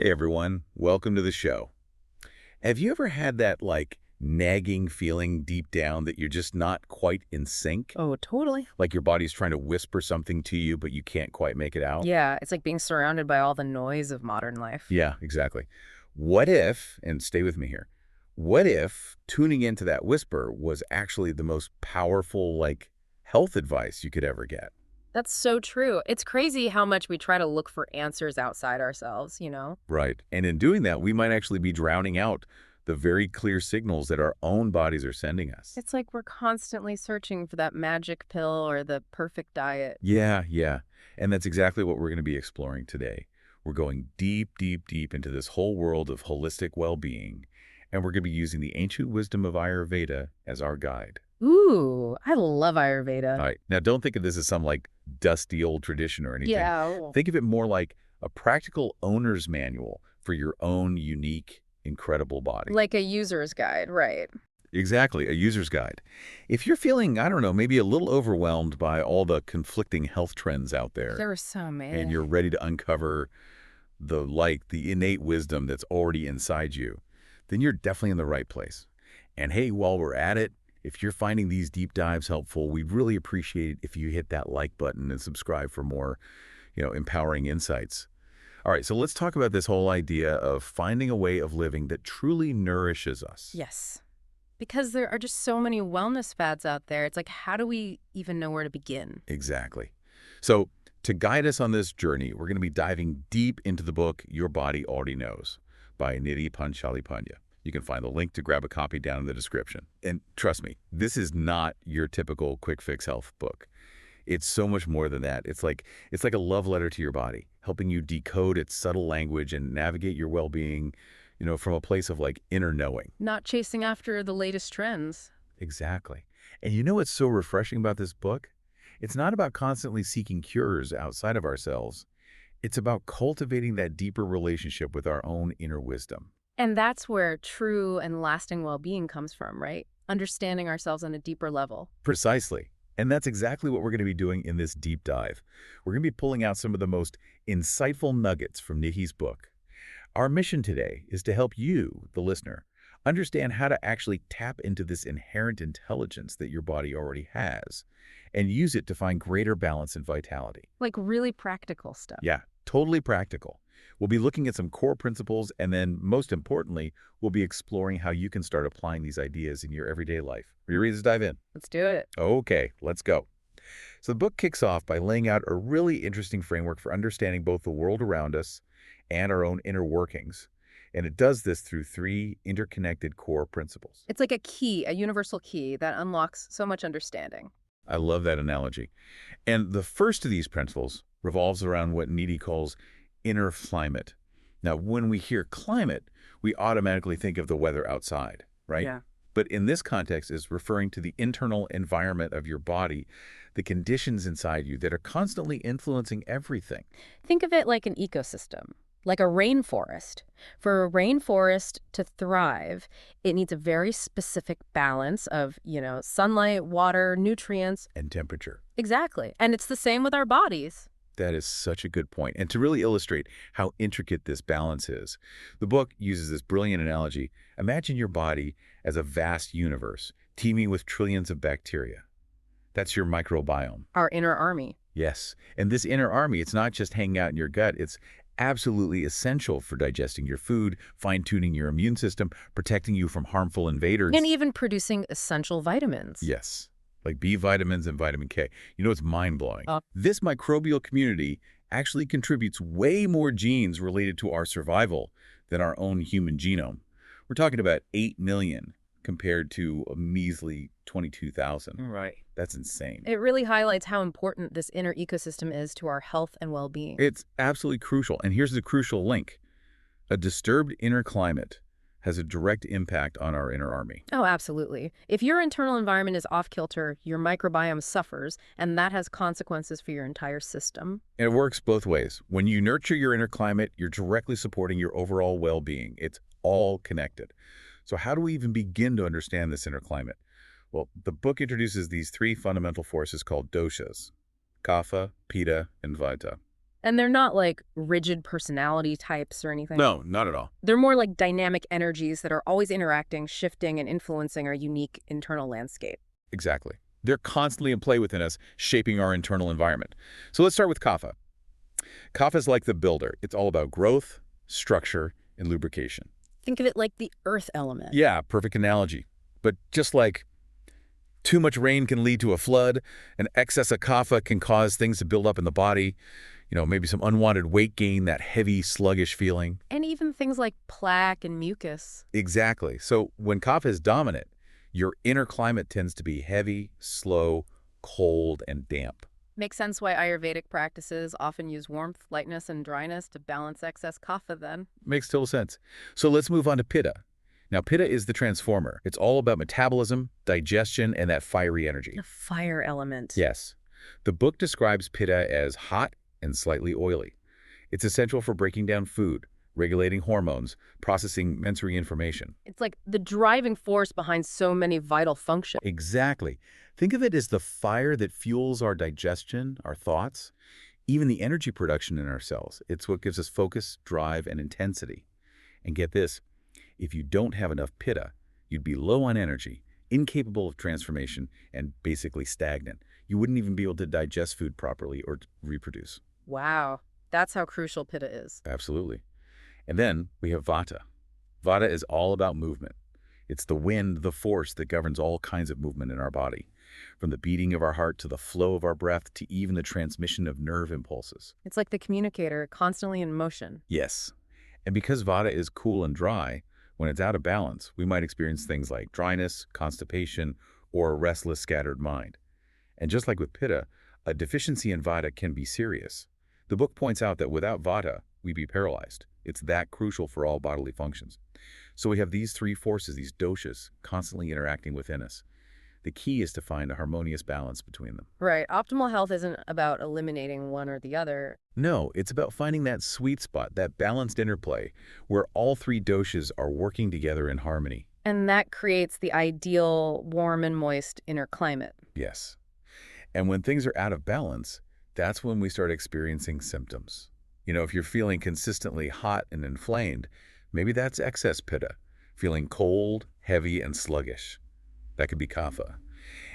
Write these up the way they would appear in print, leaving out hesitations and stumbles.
Hey everyone, welcome to the show. Have you ever had that nagging feeling deep down that you're just not quite in sync? Oh, totally. Like your body's trying to whisper something to you, but you can't quite make it out? Yeah, it's like being surrounded by all the noise of modern life. Yeah, exactly. What if, and stay with me here, what if tuning into that whisper was actually the most powerful, health advice you could ever get? That's so true. It's crazy how much we try to look for answers outside ourselves. Right. And in doing that, we might actually be drowning out the very clear signals that our own bodies are sending us. It's like we're constantly searching for that magic pill or the perfect diet. Yeah, yeah. And that's exactly what we're going to be exploring today. We're going deep, deep, deep into this whole world of holistic well-being, and we're going to be using the ancient wisdom of Ayurveda as our guide. Ooh, I love Ayurveda. All right. Now, don't think of this as some dusty old tradition or anything. Yeah. Oh. Think of it more like a practical owner's manual for your own unique, incredible body. Like a user's guide, right? Exactly, a user's guide. If you're feeling, I don't know, maybe a little overwhelmed by all the conflicting health trends out there, There are some, and you're ready to uncover the innate wisdom that's already inside you, then you're definitely in the right place. And hey, while we're at it, if you're finding these deep dives helpful, we'd really appreciate it if you hit that like button and subscribe for more, empowering insights. All right, so let's talk about this whole idea of finding a way of living that truly nourishes us. Yes. Because there are just so many wellness fads out there. It's like, how do we even know where to begin? Exactly. So to guide us on this journey, we're going to be diving deep into the book Your Body Already Knows by Nidhi Bhanshali Pandya. You can find the link to grab a copy down in the description. And trust me, this is not your typical quick fix health book. It's so much more than that. It's like a love letter to your body, helping you decode its subtle language and navigate your well-being, from a place of inner knowing. Not chasing after the latest trends. Exactly. And you know what's so refreshing about this book? It's not about constantly seeking cures outside of ourselves. It's about cultivating that deeper relationship with our own inner wisdom. And that's where true and lasting well-being comes from, right? Understanding ourselves on a deeper level. Precisely. And that's exactly what we're going to be doing in this deep dive. We're going to be pulling out some of the most insightful nuggets from Nidhi's book. Our mission today is to help you, the listener, understand how to actually tap into this inherent intelligence that your body already has and use it to find greater balance and vitality. Like really practical stuff. Yeah, totally practical. We'll be looking at some core principles, and then, most importantly, we'll be exploring how you can start applying these ideas in your everyday life. Are you ready to dive in? Let's do it. Okay, let's go. So the book kicks off by laying out a really interesting framework for understanding both the world around us and our own inner workings. And it does this through three interconnected core principles. It's like a key, a universal key that unlocks so much understanding. I love that analogy. And the first of these principles revolves around what Nidhi calls inner climate. Now, when we hear climate, we automatically think of the weather outside, right? Yeah. But in this context is referring to the internal environment of your body, the conditions inside you that are constantly influencing everything. Think of it like an ecosystem, like a rainforest. For a rainforest to thrive, it needs a very specific balance of, sunlight, water, nutrients. And temperature. Exactly. And it's the same with our bodies. That is such a good point. And to really illustrate how intricate this balance is, the book uses this brilliant analogy. Imagine your body as a vast universe teeming with trillions of bacteria. That's your microbiome. Our inner army. Yes. And this inner army, it's not just hanging out in your gut. It's absolutely essential for digesting your food, fine-tuning your immune system, protecting you from harmful invaders. And even producing essential vitamins. Yes. Like B vitamins and vitamin K. It's mind-blowing. This microbial community actually contributes way more genes related to our survival than our own human genome. We're talking about 8 million compared to a measly 22,000. Right. That's insane. It really highlights how important this inner ecosystem is to our health and well-being. It's absolutely crucial. And here's the crucial link. A disturbed inner climate has a direct impact on our inner army. Oh, absolutely. If your internal environment is off-kilter, your microbiome suffers, and that has consequences for your entire system. And it works both ways. When you nurture your inner climate, you're directly supporting your overall well-being. It's all connected. So how do we even begin to understand this inner climate? Well, the book introduces these three fundamental forces called doshas: kapha, pitta, and vata. And they're not like rigid personality types or anything. No, not at all. They're more like dynamic energies that are always interacting, shifting, and influencing our unique internal landscape. Exactly. They're constantly in play within us, shaping our internal environment. So let's start with kapha. Kapha is like the builder. It's all about growth, structure, and lubrication. Think of it like the earth element. Yeah, perfect analogy. But just like too much rain can lead to a flood, an excess of kapha can cause things to build up in the body, maybe some unwanted weight gain, that heavy, sluggish feeling. And even things like plaque and mucus. Exactly. So when kapha is dominant, your inner climate tends to be heavy, slow, cold, and damp. Makes sense why Ayurvedic practices often use warmth, lightness, and dryness to balance excess kapha then. Makes total sense. So let's move on to pitta. Now, pitta is the transformer. It's all about metabolism, digestion, and that fiery energy. The fire element. Yes. The book describes pitta as hot and slightly oily. It's essential for breaking down food, regulating hormones, processing sensory information. It's like the driving force behind so many vital functions. Exactly. Think of it as the fire that fuels our digestion, our thoughts, even the energy production in our cells. It's what gives us focus, drive, and intensity. And get this, if you don't have enough pitta, you'd be low on energy, incapable of transformation, and basically stagnant. You wouldn't even be able to digest food properly or reproduce. Wow, that's how crucial pitta is. Absolutely. And then we have vata. Vata is all about movement. It's the wind, the force that governs all kinds of movement in our body, from the beating of our heart to the flow of our breath to even the transmission of nerve impulses. It's like the communicator, constantly in motion. Yes. And because vata is cool and dry, when it's out of balance, we might experience things like dryness, constipation, or a restless, scattered mind. And just like with pitta, a deficiency in vata can be serious. The book points out that without vata, we'd be paralyzed. It's that crucial for all bodily functions. So we have these three forces, these doshas, constantly interacting within us. The key is to find a harmonious balance between them. Right. Optimal health isn't about eliminating one or the other. No, it's about finding that sweet spot, that balanced interplay, where all three doshas are working together in harmony. And that creates the ideal warm and moist inner climate. Yes. And when things are out of balance, that's when we start experiencing symptoms. If you're feeling consistently hot and inflamed, maybe that's excess pitta, feeling cold, heavy, and sluggish. That could be kapha.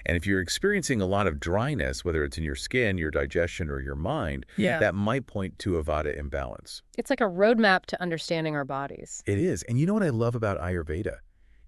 And if you're experiencing a lot of dryness, whether it's in your skin, your digestion, or your mind, that might point to a vata imbalance. It's like a roadmap to understanding our bodies. It is. And you know what I love about Ayurveda?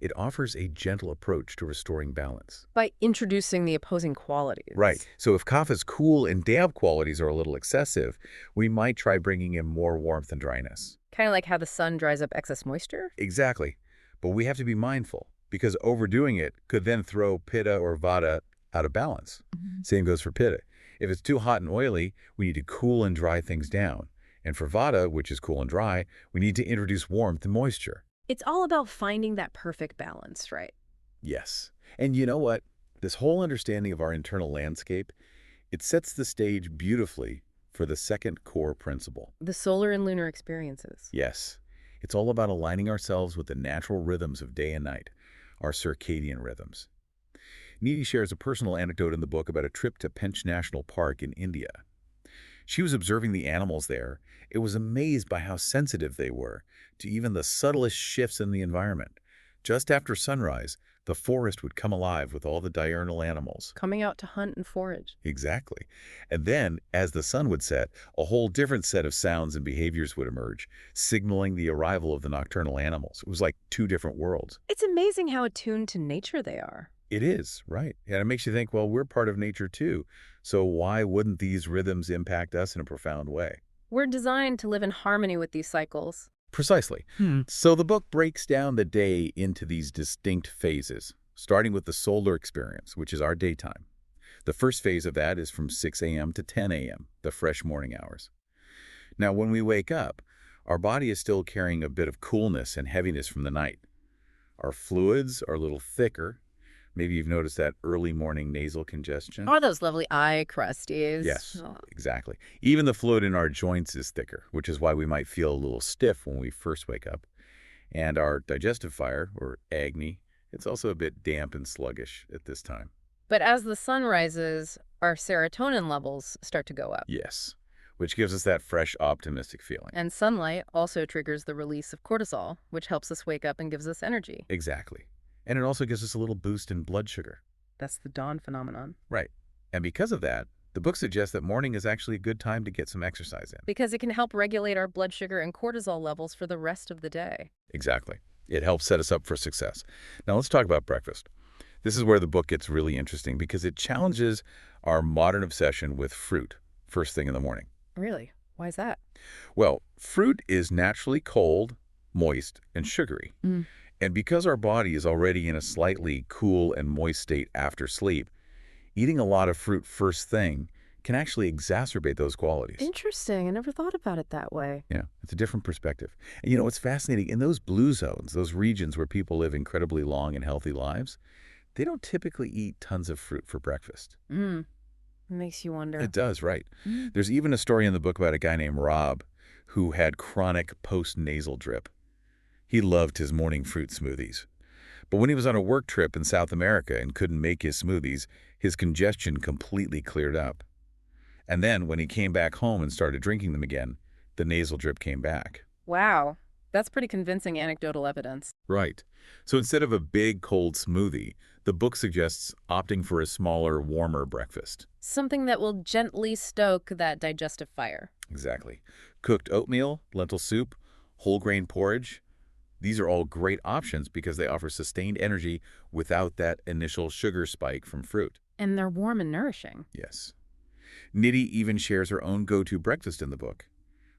It offers a gentle approach to restoring balance. By introducing the opposing qualities. Right. So if kapha's cool and damp qualities are a little excessive, we might try bringing in more warmth and dryness. Kind of like how the sun dries up excess moisture? Exactly. But we have to be mindful, because overdoing it could then throw pitta or vata out of balance. Same goes for pitta. If it's too hot and oily, we need to cool and dry things down. And for vata, which is cool and dry, we need to introduce warmth and moisture. It's all about finding that perfect balance, right? Yes. And you know what? This whole understanding of our internal landscape, it sets the stage beautifully for the second core principle. The solar and lunar experiences. Yes. It's all about aligning ourselves with the natural rhythms of day and night, our circadian rhythms. Nidhi shares a personal anecdote in the book about a trip to Pench National Park in India. She was observing the animals there. It was amazed by how sensitive they were to even the subtlest shifts in the environment. Just after sunrise, the forest would come alive with all the diurnal animals. Coming out to hunt and forage. Exactly. And then, as the sun would set, a whole different set of sounds and behaviors would emerge, signaling the arrival of the nocturnal animals. It was like two different worlds. It's amazing how attuned to nature they are. It is, right. And it makes you think, well, we're part of nature too. So why wouldn't these rhythms impact us in a profound way? We're designed to live in harmony with these cycles. Precisely. So the book breaks down the day into these distinct phases, starting with the solar experience, which is our daytime. The first phase of that is from 6 a.m. to 10 a.m., the fresh morning hours. Now, when we wake up, our body is still carrying a bit of coolness and heaviness from the night. Our fluids are a little thicker. Maybe you've noticed that early morning nasal congestion. Are those lovely eye crusties? Yes, Oh. exactly. Even the fluid in our joints is thicker, which is why we might feel a little stiff when we first wake up. And our digestive fire, or agni, it's also a bit damp and sluggish at this time. But as the sun rises, our serotonin levels start to go up. Yes. which gives us that fresh, optimistic feeling. And sunlight also triggers the release of cortisol, which helps us wake up and gives us energy. Exactly. And it also gives us a little boost in blood sugar. That's the dawn phenomenon. Right. And because of that, the book suggests that morning is actually a good time to get some exercise in. Because it can help regulate our blood sugar and cortisol levels for the rest of the day. Exactly. It helps set us up for success. Now let's talk about breakfast. This is where the book gets really interesting because it challenges our modern obsession with fruit first thing in the morning. Really? Why is that? Well, fruit is naturally cold, moist, and sugary. And because our body is already in a slightly cool and moist state after sleep, eating a lot of fruit first thing can actually exacerbate those qualities. Interesting. I never thought about it that way. Yeah, it's a different perspective. And it's fascinating. In those blue zones, those regions where people live incredibly long and healthy lives, they don't typically eat tons of fruit for breakfast. It makes you wonder. It does, right. There's even a story in the book about a guy named Rob who had chronic post-nasal drip. He loved his morning fruit smoothies. But when he was on a work trip in South America and couldn't make his smoothies, his congestion completely cleared up. And then when he came back home and started drinking them again, the nasal drip came back. Wow. That's pretty convincing anecdotal evidence. Right. So instead of a big cold smoothie, the book suggests opting for a smaller, warmer breakfast. Something that will gently stoke that digestive fire. Exactly. Cooked oatmeal, lentil soup, whole grain porridge. These are all great options because they offer sustained energy without that initial sugar spike from fruit. And they're warm and nourishing. Yes. Nidhi even shares her own go-to breakfast in the book.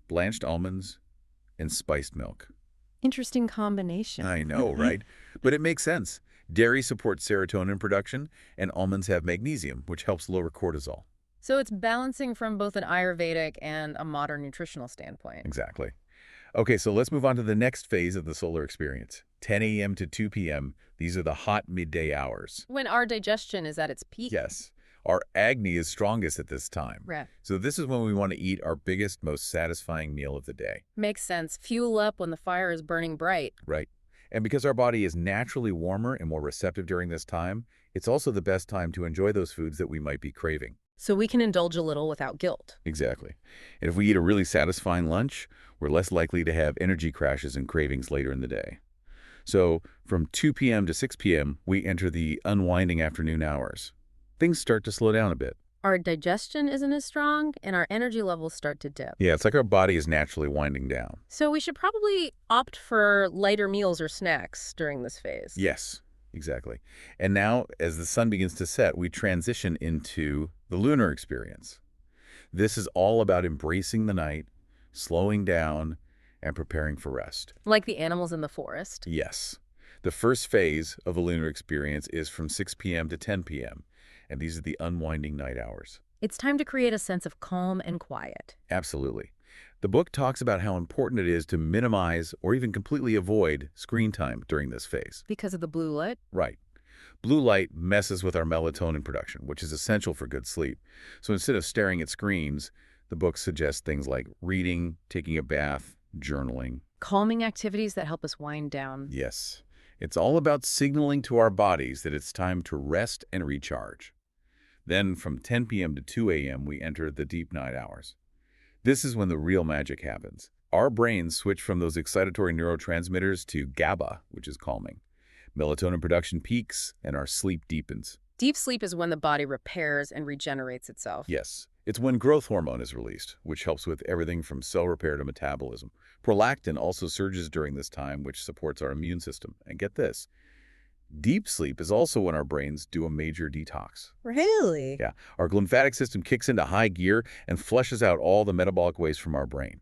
Blanched almonds and spiced milk. Interesting combination. I know, right? But it makes sense. Dairy supports serotonin production, and almonds have magnesium, which helps lower cortisol. So it's balancing from both an Ayurvedic and a modern nutritional standpoint. Exactly. Okay, so let's move on to the next phase of the solar experience. 10 a.m. to 2 p.m. These are the hot midday hours. When our digestion is at its peak. Yes. Our agni is strongest at this time. Right. So this is when we want to eat our biggest, most satisfying meal of the day. Makes sense. Fuel up when the fire is burning bright. Right. And because our body is naturally warmer and more receptive during this time, it's also the best time to enjoy those foods that we might be craving. So we can indulge a little without guilt. Exactly. And if we eat a really satisfying lunch, we're less likely to have energy crashes and cravings later in the day. So from 2 p.m. to 6 p.m., we enter the unwinding afternoon hours. Things start to slow down a bit. Our digestion isn't as strong, and our energy levels start to dip. Yeah, it's like our body is naturally winding down. So we should probably opt for lighter meals or snacks during this phase. Yes, exactly. And now, as the sun begins to set, we transition into the lunar experience. This is all about embracing the night, slowing down, and preparing for rest. Like the animals in the forest. Yes. The first phase of the lunar experience is from 6 p.m. to 10 p.m., and these are the unwinding night hours. It's time to create a sense of calm and quiet. Absolutely. The book talks about how important it is to minimize or even completely avoid screen time during this phase. Because of the blue light? Right. Blue light messes with our melatonin production, which is essential for good sleep. So instead of staring at screens, the book suggests things like reading, taking a bath, journaling. Calming activities that help us wind down. Yes. It's all about signaling to our bodies that it's time to rest and recharge. Then from 10 p.m. to 2 a.m., we enter the deep night hours. This is when the real magic happens. Our brains switch from those excitatory neurotransmitters to GABA, which is calming. Melatonin production peaks, and our sleep deepens. Deep sleep is when the body repairs and regenerates itself. Yes, it's when growth hormone is released, which helps with everything from cell repair to metabolism. Prolactin also surges during this time, which supports our immune system. And get this, deep sleep is also when our brains do a major detox. Really? Yeah, our lymphatic system kicks into high gear and flushes out all the metabolic waste from our brain.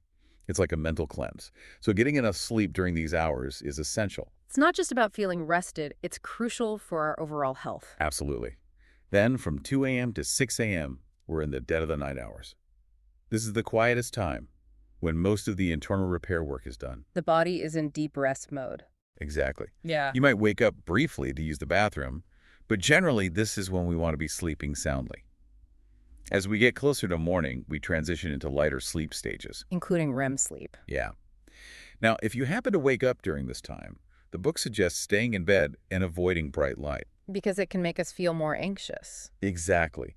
It's like a mental cleanse. So getting enough sleep during these hours is essential. It's not just about feeling rested, it's crucial for our overall health. Absolutely. Then from 2 a.m. to 6 a.m., we're in the dead of the night hours. This is the quietest time, when most of the internal repair work is done. The body is in deep rest mode. Exactly. Yeah. You might wake up briefly to use the bathroom, but generally this is when we want to be sleeping soundly. As we get closer to morning, we transition into lighter sleep stages. Including REM sleep. Yeah. Now, if you happen to wake up during this time, the book suggests staying in bed and avoiding bright light. Because it can make us feel more anxious. Exactly.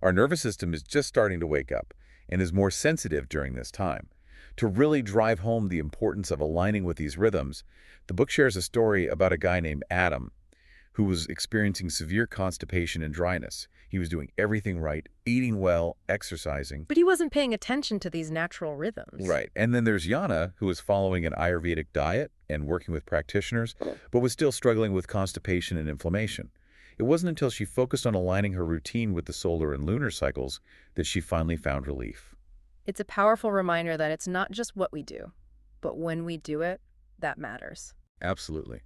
Our nervous system is just starting to wake up, and is more sensitive during this time. To really drive home the importance of aligning with these rhythms, the book shares a story about a guy named Adam who was experiencing severe constipation and dryness. He was doing everything right, eating well, exercising. But he wasn't paying attention to these natural rhythms. Right. And then there's Yana, who was following an Ayurvedic diet and working with practitioners, but was still struggling with constipation and inflammation. It wasn't until she focused on aligning her routine with the solar and lunar cycles that she finally found relief. It's a powerful reminder that it's not just what we do, but when we do it, that matters. Absolutely.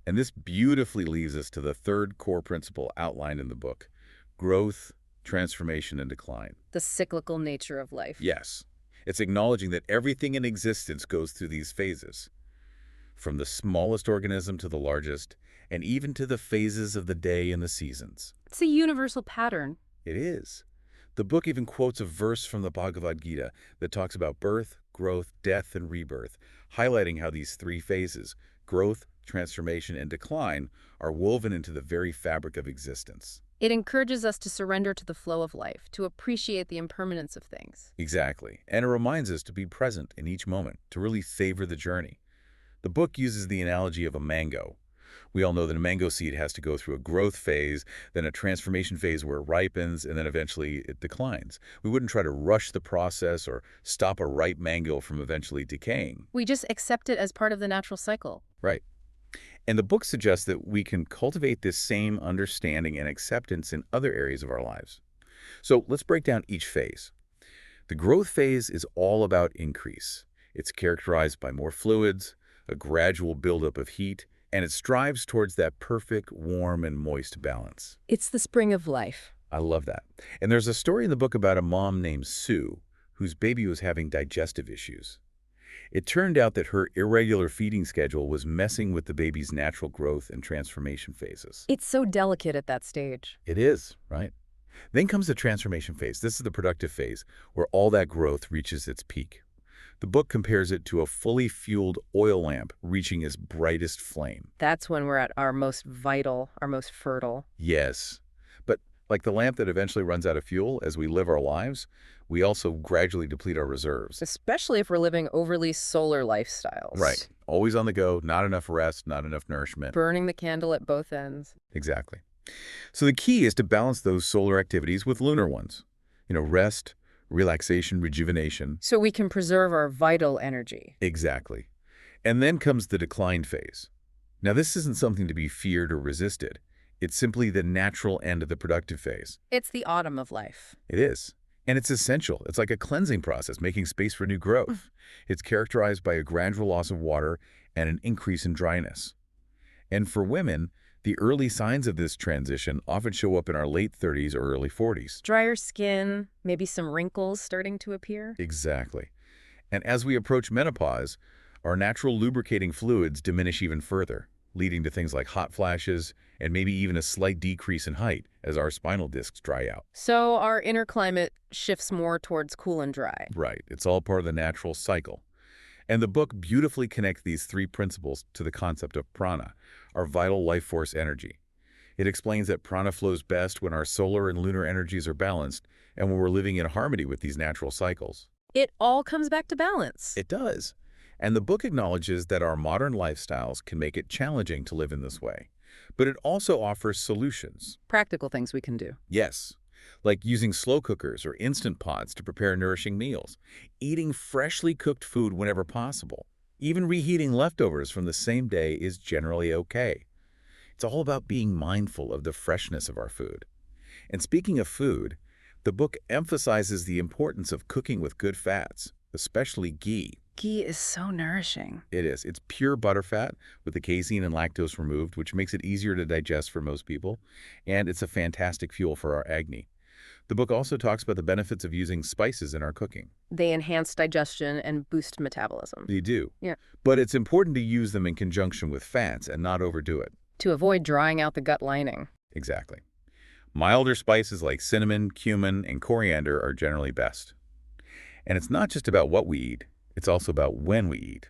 And this beautifully leads us to the third core principle outlined in the book: growth, transformation, and decline. The cyclical nature of life. Yes. It's acknowledging that everything in existence goes through these phases, from the smallest organism to the largest, and even to the phases of the day and the seasons. It's a universal pattern. It is. The book even quotes a verse from the Bhagavad Gita that talks about birth, growth, death, and rebirth, highlighting how these three phases, growth, transformation, and decline, are woven into the very fabric of existence. It encourages us to surrender to the flow of life, to appreciate the impermanence of things. Exactly. And it reminds us to be present in each moment, to really savor the journey. The book uses the analogy of a mango. We all know that a mango seed has to go through a growth phase, then a transformation phase where it ripens, and then eventually it declines. We wouldn't try to rush the process or stop a ripe mango from eventually decaying. We just accept it as part of the natural cycle. Right. And the book suggests that we can cultivate this same understanding and acceptance in other areas of our lives. So let's break down each phase. The growth phase is all about increase. It's characterized by more fluids, a gradual buildup of heat, and it strives towards that perfect, warm, and moist balance. It's the spring of life. I love that. And there's a story in the book about a mom named Sue, whose baby was having digestive issues. It turned out that her irregular feeding schedule was messing with the baby's natural growth and transformation phases. It's so delicate at that stage. It is, right? Then comes the transformation phase. This is the productive phase, where all that growth reaches its peak. The book compares it to a fully fueled oil lamp reaching its brightest flame. That's when we're at our most vital, our most fertile. Yes. But like the lamp that eventually runs out of fuel as we live our lives, we also gradually deplete our reserves. Especially if we're living overly solar lifestyles. Right. Always on the go, not enough rest, not enough nourishment. Burning the candle at both ends. Exactly. So the key is to balance those solar activities with lunar ones. Rest, relaxation, rejuvenation. So we can preserve our vital energy. Exactly. And then comes the decline phase. Now, this isn't something to be feared or resisted. It's simply the natural end of the productive phase. It's the autumn of life. It is. And it's essential. It's like a cleansing process, making space for new growth. It's characterized by a gradual loss of water and an increase in dryness. And for women, the early signs of this transition often show up in our late 30s or early 40s. Drier skin, maybe some wrinkles starting to appear. Exactly. And as we approach menopause, our natural lubricating fluids diminish even further, leading to things like hot flashes and maybe even a slight decrease in height as our spinal discs dry out. So our inner climate shifts more towards cool and dry. Right. It's all part of the natural cycle. And the book beautifully connects these three principles to the concept of prana, our vital life force energy. It explains that prana flows best when our solar and lunar energies are balanced and when we're living in harmony with these natural cycles. It all comes back to balance. It does. And the book acknowledges that our modern lifestyles can make it challenging to live in this way. But it also offers solutions. Practical things we can do. Yes, like using slow cookers or instant pots to prepare nourishing meals, eating freshly cooked food whenever possible. Even reheating leftovers from the same day is generally okay. It's all about being mindful of the freshness of our food. And speaking of food, the book emphasizes the importance of cooking with good fats, especially ghee. Ghee is so nourishing. It is. It's pure butter fat with the casein and lactose removed, which makes it easier to digest for most people, and it's a fantastic fuel for our agni. The book also talks about the benefits of using spices in our cooking. They enhance digestion and boost metabolism. They do. Yeah. But it's important to use them in conjunction with fats and not overdo it. To avoid drying out the gut lining. Exactly. Milder spices like cinnamon, cumin, and coriander are generally best. And it's not just about what we eat. It's also about when we eat.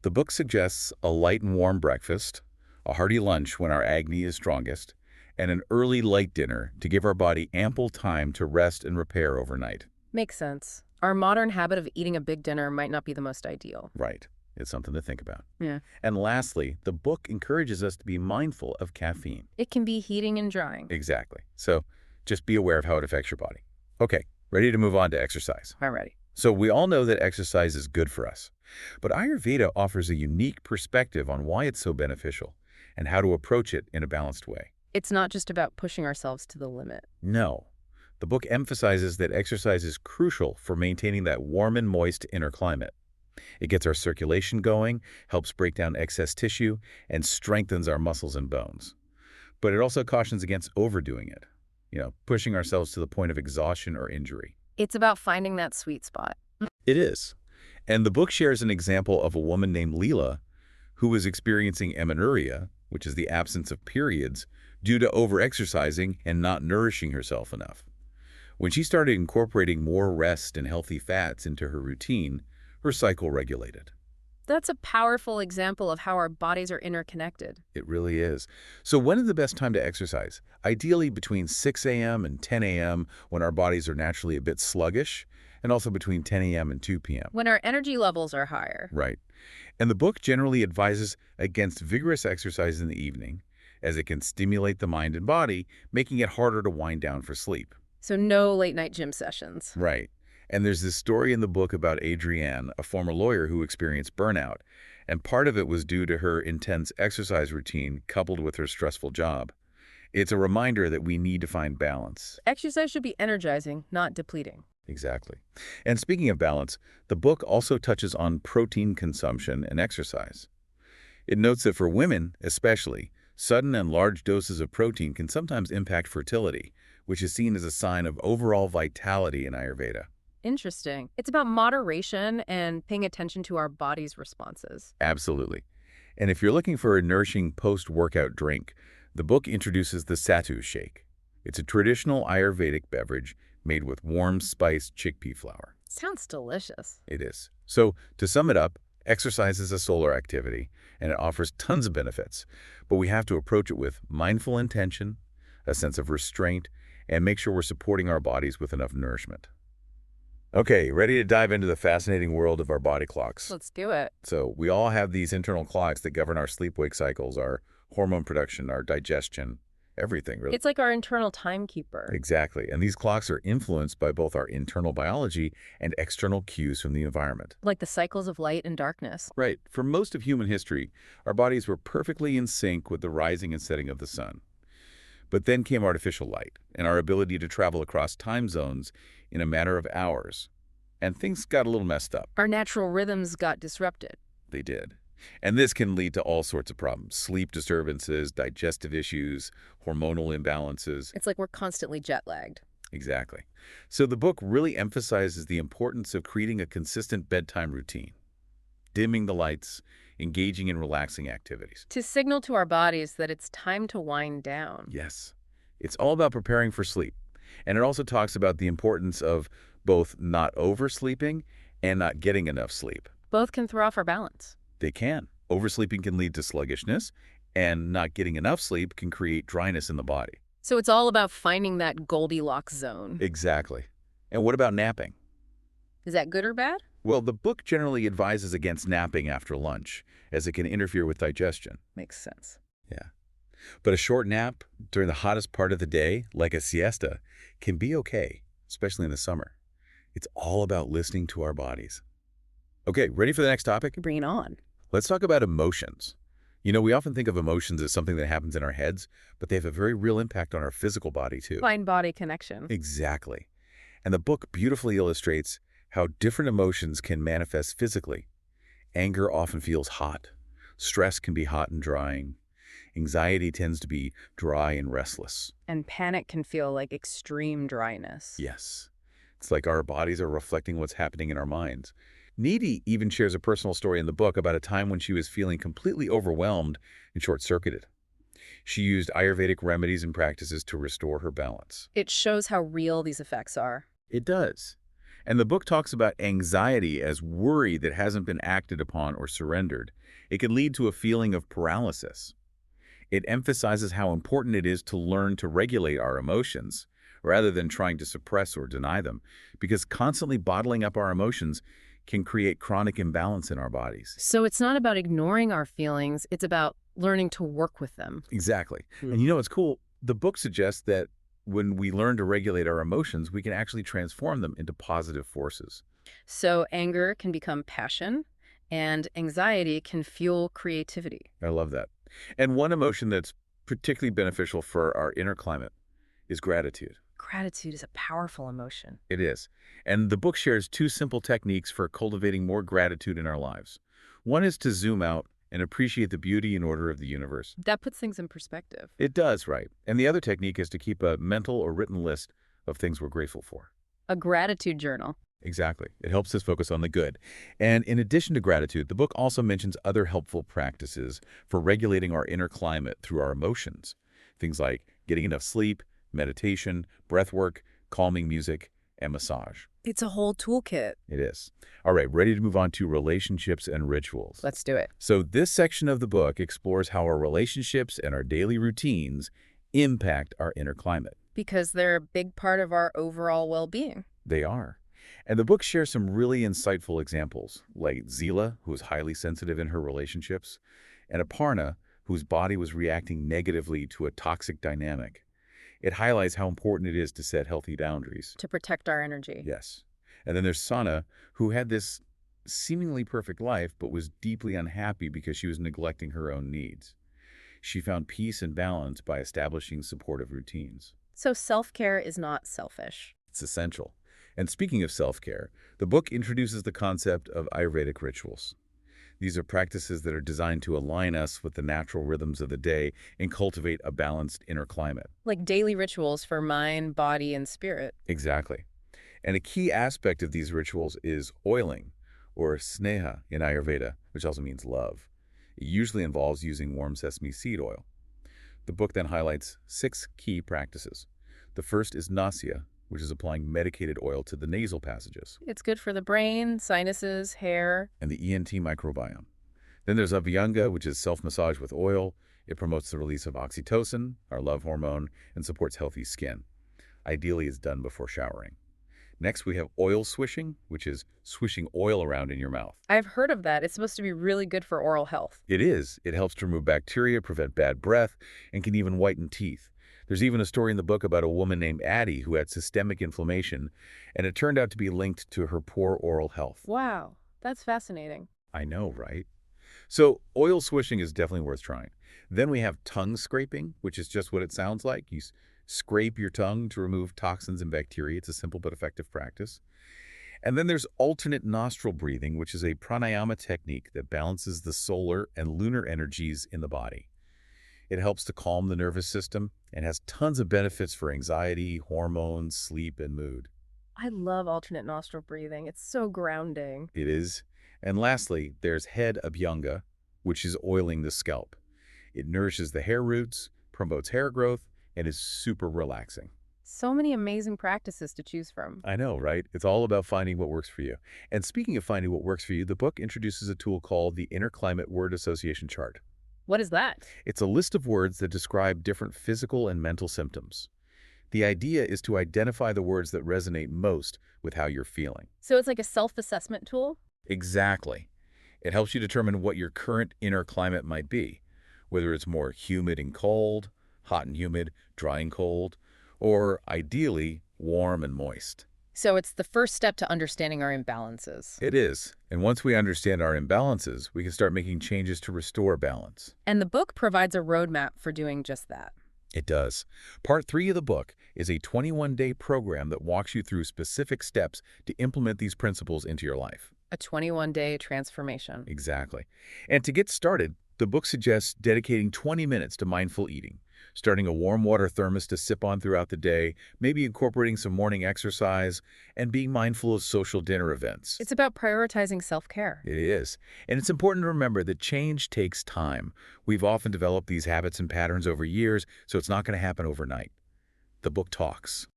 The book suggests a light and warm breakfast, a hearty lunch when our agni is strongest, and an early light dinner to give our body ample time to rest and repair overnight. Makes sense. Our modern habit of eating a big dinner might not be the most ideal. Right. It's something to think about. Yeah. And lastly, the book encourages us to be mindful of caffeine. It can be heating and drying. Exactly. So just be aware of how it affects your body. Okay, ready to move on to exercise. Alrighty. So we all know that exercise is good for us, but Ayurveda offers a unique perspective on why it's so beneficial and how to approach it in a balanced way. It's not just about pushing ourselves to the limit. No. The book emphasizes that exercise is crucial for maintaining that warm and moist inner climate. It gets our circulation going, helps break down excess tissue, and strengthens our muscles and bones. But it also cautions against overdoing it, pushing ourselves to the point of exhaustion or injury. It's about finding that sweet spot. It is. And the book shares an example of a woman named Leela who was experiencing amenorrhea, which is the absence of periods, due to overexercising and not nourishing herself enough. When she started incorporating more rest and healthy fats into her routine, her cycle regulated. That's a powerful example of how our bodies are interconnected. It really is. So when is the best time to exercise? Ideally between 6 a.m. and 10 a.m. when our bodies are naturally a bit sluggish, and also between 10 a.m. and 2 p.m. When our energy levels are higher. Right. And the book generally advises against vigorous exercise in the evening, as it can stimulate the mind and body, making it harder to wind down for sleep. So no late-night gym sessions. Right. And there's this story in the book about Adrienne, a former lawyer who experienced burnout, and part of it was due to her intense exercise routine coupled with her stressful job. It's a reminder that we need to find balance. Exercise should be energizing, not depleting. Exactly. And speaking of balance, the book also touches on protein consumption and exercise. It notes that for women, especially, sudden and large doses of protein can sometimes impact fertility, which is seen as a sign of overall vitality in Ayurveda. Interesting. It's about moderation and paying attention to our body's responses. Absolutely. And if you're looking for a nourishing post-workout drink, the book introduces the Sattu shake. It's a traditional Ayurvedic beverage made with warm spiced chickpea flour. Sounds delicious. It is. So, to sum it up, exercise is a solar activity, and it offers tons of benefits. But we have to approach it with mindful intention, a sense of restraint, and make sure we're supporting our bodies with enough nourishment. Okay, ready to dive into the fascinating world of our body clocks. Let's do it. So we all have these internal clocks that govern our sleep-wake cycles, our hormone production, our digestion, everything really. It's like our internal timekeeper. Exactly. And these clocks are influenced by both our internal biology and external cues from the environment. Like the cycles of light and darkness. Right. For most of human history, our bodies were perfectly in sync with the rising and setting of the sun. But then came artificial light and our ability to travel across time zones in a matter of hours. And things got a little messed up. Our natural rhythms got disrupted. They did. And this can lead to all sorts of problems. Sleep disturbances, digestive issues, hormonal imbalances. It's like we're constantly jet-lagged. Exactly. So the book really emphasizes the importance of creating a consistent bedtime routine, dimming the lights, engaging in relaxing activities. To signal to our bodies that it's time to wind down. Yes. It's all about preparing for sleep. And it also talks about the importance of both not oversleeping and not getting enough sleep. Both can throw off our balance. They can. Oversleeping can lead to sluggishness, and not getting enough sleep can create dryness in the body. So it's all about finding that Goldilocks zone. Exactly. And what about napping? Is that good or bad? Well, the book generally advises against napping after lunch, as it can interfere with digestion. Makes sense. Yeah. But a short nap during the hottest part of the day, like a siesta, can be okay, especially in the summer. It's all about listening to our bodies. Okay, ready for the next topic? Bring it on. Let's talk about emotions. We often think of emotions as something that happens in our heads, but they have a very real impact on our physical body, too. Mind-body connection. Exactly. And the book beautifully illustrates how different emotions can manifest physically. Anger often feels hot. Stress can be hot and drying. Anxiety tends to be dry and restless. And panic can feel like extreme dryness. Yes. It's like our bodies are reflecting what's happening in our minds. Nidhi even shares a personal story in the book about a time when she was feeling completely overwhelmed and short-circuited. She used Ayurvedic remedies and practices to restore her balance. It shows how real these effects are. It does. And the book talks about anxiety as worry that hasn't been acted upon or surrendered. It can lead to a feeling of paralysis. It emphasizes how important it is to learn to regulate our emotions, rather than trying to suppress or deny them, because constantly bottling up our emotions can create chronic imbalance in our bodies. So it's not about ignoring our feelings, it's about learning to work with them. Exactly. And what's cool? The book suggests that when we learn to regulate our emotions, we can actually transform them into positive forces. So anger can become passion, and anxiety can fuel creativity. I love that. And one emotion that's particularly beneficial for our inner climate is gratitude. Gratitude is a powerful emotion. It is. And the book shares two simple techniques for cultivating more gratitude in our lives. One is to zoom out and appreciate the beauty and order of the universe. That puts things in perspective. It does, right? And the other technique is to keep a mental or written list of things we're grateful for. A gratitude journal. Exactly. It helps us focus on the good. And in addition to gratitude, the book also mentions other helpful practices for regulating our inner climate through our emotions. Things like getting enough sleep, meditation, breath work, calming music, and massage. It's a whole toolkit. It is. All right, ready to move on to relationships and rituals. Let's do it. So this section of the book explores how our relationships and our daily routines impact our inner climate. Because they're a big part of our overall well-being. They are. And the book shares some really insightful examples, like Zila, who is highly sensitive in her relationships, and Aparna, whose body was reacting negatively to a toxic dynamic. It highlights how important it is to set healthy boundaries. To protect our energy. Yes. And then there's Sana, who had this seemingly perfect life, but was deeply unhappy because she was neglecting her own needs. She found peace and balance by establishing supportive routines. So self-care is not selfish. It's essential. And speaking of self-care, the book introduces the concept of Ayurvedic rituals. These are practices that are designed to align us with the natural rhythms of the day and cultivate a balanced inner climate. Like daily rituals for mind, body, and spirit. Exactly. And a key aspect of these rituals is oiling, or sneha in Ayurveda, which also means love. It usually involves using warm sesame seed oil. The book then highlights 6 key practices. The first is nasya, which is applying medicated oil to the nasal passages. It's good for the brain, sinuses, hair. And the ENT microbiome. Then there's Abhyanga, which is self-massage with oil. It promotes the release of oxytocin, our love hormone, and supports healthy skin. Ideally, it's done before showering. Next, we have oil swishing, which is swishing oil around in your mouth. I've heard of that. It's supposed to be really good for oral health. It is. It helps to remove bacteria, prevent bad breath, and can even whiten teeth. There's even a story in the book about a woman named Addie who had systemic inflammation, and it turned out to be linked to her poor oral health. Wow, that's fascinating. I know, right? So oil swishing is definitely worth trying. Then we have tongue scraping, which is just what it sounds like. You scrape your tongue to remove toxins and bacteria. It's a simple but effective practice. And then there's alternate nostril breathing, which is a pranayama technique that balances the solar and lunar energies in the body. It helps to calm the nervous system and has tons of benefits for anxiety, hormones, sleep, and mood. I love alternate nostril breathing. It's so grounding. It is. And lastly, there's head abhyanga, which is oiling the scalp. It nourishes the hair roots, promotes hair growth, and is super relaxing. So many amazing practices to choose from. I know, right? It's all about finding what works for you. And speaking of finding what works for you, the book introduces a tool called the Inner Climate Word Association Chart. What is that? It's a list of words that describe different physical and mental symptoms. The idea is to identify the words that resonate most with how you're feeling. So it's like a self-assessment tool? Exactly. It helps you determine what your current inner climate might be, whether it's more humid and cold, hot and humid, dry and cold, or ideally warm and moist. So it's the first step to understanding our imbalances. It is. And once we understand our imbalances, we can start making changes to restore balance. And the book provides a roadmap for doing just that. It does. Part 3 of the book is a 21-day program that walks you through specific steps to implement these principles into your life. A 21-day transformation. Exactly. And to get started, the book suggests dedicating 20 minutes to mindful eating, starting a warm water thermos to sip on throughout the day, maybe incorporating some morning exercise, and being mindful of social dinner events. It's about prioritizing self-care. It is. And it's important to remember that change takes time. We've often developed these habits and patterns over years, so it's not going to happen overnight. The book talks